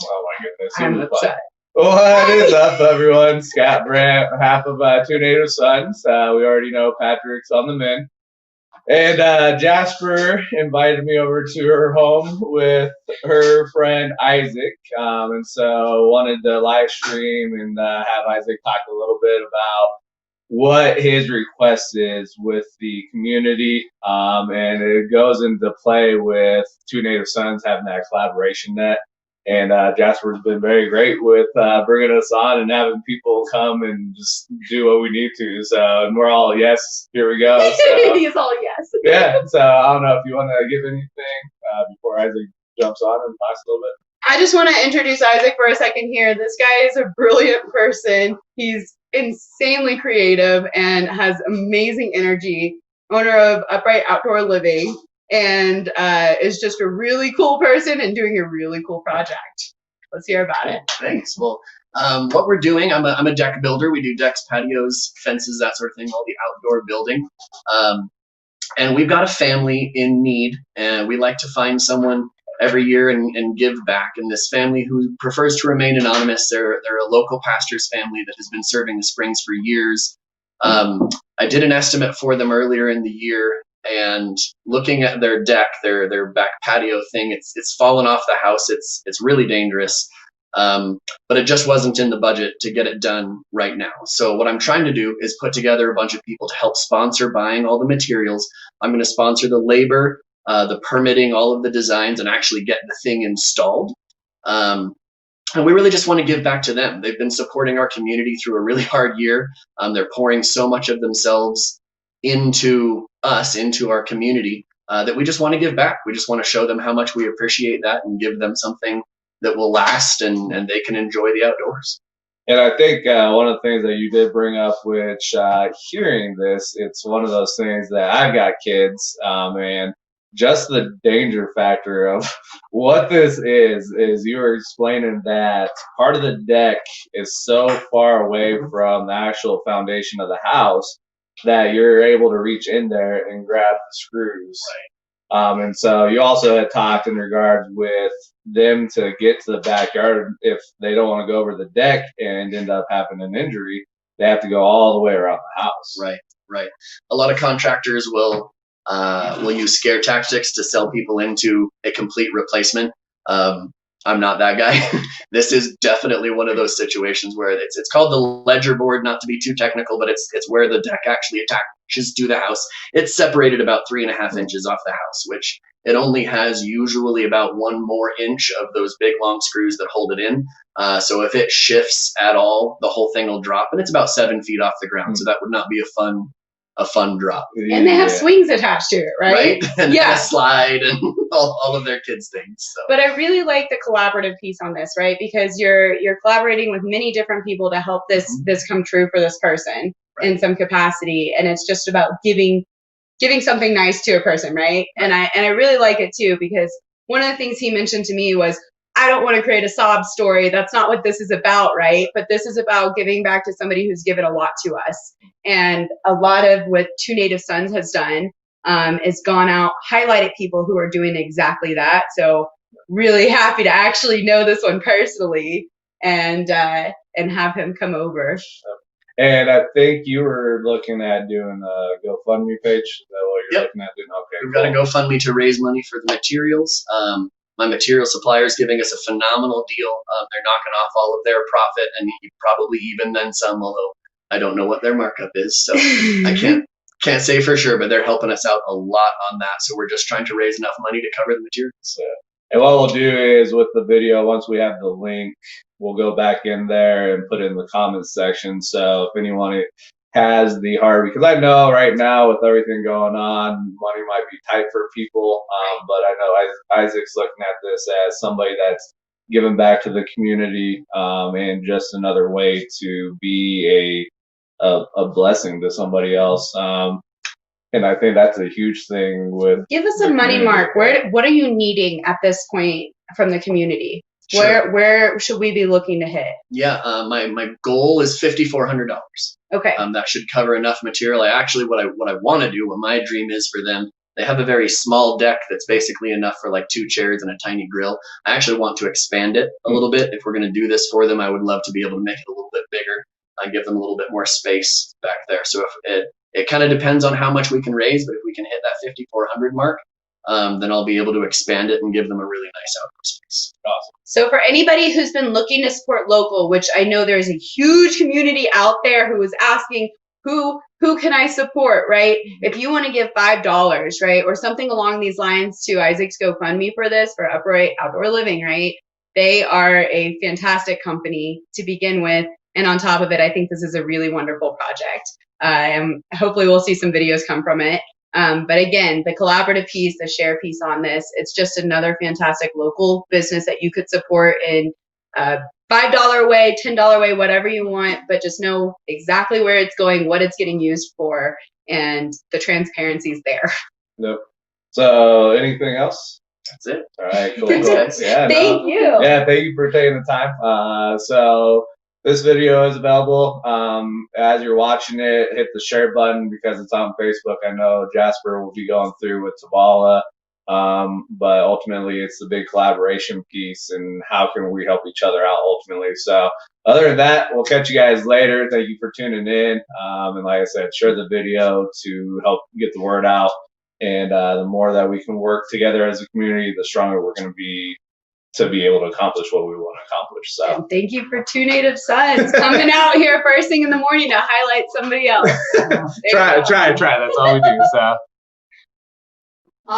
Oh my goodness. I'm upset. What is up, everyone? Scott Brandt, half of Two Native Sons. We already know Patrick's on the mend. And Jasper invited me over to her home with her friend Isaac. And so wanted to live stream and have Isaac talk a little bit about what his request is with the community. And it goes into play with Two Native Sons having that collaboration net. And Jasper's been very great with bringing us on and having people come and just do what we need to. So, and we're all, yes, here we go. So, He's all yes. yeah. So I don't know if you want to give anything before Isaac jumps on and talks a little bit. I just want to introduce Isaac for a second here. This guy is a brilliant person. He's insanely creative and has amazing energy. Owner of Upright Outdoor Living. And is just a really cool person and doing a really cool project. Let's hear about it. Thanks. Well, what we're doing, I'm a deck builder. We do decks, patios, fences, that sort of thing, all the outdoor building. And we've got a family in need, and we like to find someone every year and give back. And this family who prefers to remain anonymous, they're a local pastor's family that has been serving the Springs for years. I did an estimate for them earlier in the year, and looking at their deck, their back patio thing, it's fallen off the house. It's really dangerous, but it just wasn't in the budget to get it done right now. So what I'm trying to do is put together a bunch of people to help sponsor buying all the materials. I'm going to sponsor the labor, the permitting, all of the designs, and actually get the thing installed. And we really just want to give back to them. They've been supporting our community through a really hard year. They're pouring so much of themselves into us, into our community, that we just want to give back. We just want to show them how much we appreciate that and give them something that will last and they can enjoy the outdoors. And I think one of the things that you did bring up, which hearing this, it's one of those things that I've got kids, and just the danger factor of what this is you were explaining that part of the deck is so far away from the actual foundation of the house that you're able to reach in there and grab the screws. Right. And so you also had talked in regards with them to get to the backyard. If they don't want to go over the deck and end up having an injury, they have to go all the way around the house. Right. A lot of contractors will use scare tactics to sell people into a complete replacement. I'm not that guy. This is definitely one of those situations where it's called the ledger board, not to be too technical, but it's where the deck actually attaches to the house. It's separated about 3.5 inches off the house, which it only has usually about 1 more inch of those big long screws that hold it in. So if it shifts at all, the whole thing will drop, and it's about 7 feet off the ground. So that would not be a fun drop. And they have swings attached to it, right? And a slide and all of their kids' things. So. But I really like the collaborative piece on this, right? Because you're collaborating with many different people to help this come true for this person in some capacity, and it's just about giving something nice to a person, right? And I really like it too, because one of the things he mentioned to me was, I don't want to create a sob story. That's not what this is about, right? But this is about giving back to somebody who's given a lot to us. And a lot of what Two Native Sons has done is gone out, highlighted people who are doing exactly that. So really happy to actually know this one personally and have him come over. And I think you were looking at doing a GoFundMe page. Is that what you're looking at doing? Okay, we've got a GoFundMe to raise money for the materials. My material supplier is giving us a phenomenal deal. They're knocking off all of their profit, and probably even then some, although I don't know what their markup is, so I can't say for sure, but they're helping us out a lot on that. So we're just trying to raise enough money to cover the materials. Yeah. And what we'll do is with the video, once we have the link, we'll go back in there and put it in the comments section. So if anyone has the heart, because I know right now with everything going on, money might be tight for people, but I know Isaac's looking at this as somebody that's giving back to the community, and just another way to be a blessing to somebody else. And I think that's a huge thing with. Give us a money mark. What are you needing at this point from the community? Sure. Where should we be looking to hit? Yeah, my goal is $5,400. Okay. That should cover enough material. What I want to do, what my dream is for them, They have a very small deck that's basically enough for like 2 chairs and a tiny grill. I actually want to expand it a little bit. If we're going to do this for them, I would love to be able to make it a little bit bigger. Give them a little bit more space back there. So if it kind of depends on how much we can raise, but if we can hit that 5,400 mark, then I'll be able to expand it and give them a really nice outdoor space. Awesome. So for anybody who's been looking to support local, which I know there's a huge community out there who is asking, who can I support, right? If you want to give $5, right, or something along these lines to Isaac's GoFundMe for this, for Upright Outdoor Living, right? They are a fantastic company to begin with. And on top of it, I think this is a really wonderful project. And hopefully we'll see some videos come from it. But again, the collaborative piece, the share piece on this, it's just another fantastic local business that you could support in $5 way, $10 way, whatever you want, but just know exactly where it's going, what it's getting used for, and the transparency is there. Nope. So anything else? That's it. All right, cool. Thanks, guys. Yeah, Thank you. Yeah, thank you for taking the time. So this video is available. As you're watching it, hit the share button because it's on Facebook. I know Jasper will be going through with Tabala, but ultimately it's the big collaboration piece and how can we help each other out ultimately. So other than that, we'll catch you guys later. Thank you for tuning in. And like I said, share the video to help get the word out. And the more that we can work together as a community, the stronger we're going to be able to accomplish what we want to accomplish. So And thank you for Two Native Sons coming out here first thing in the morning to highlight somebody else. try. That's all we do. So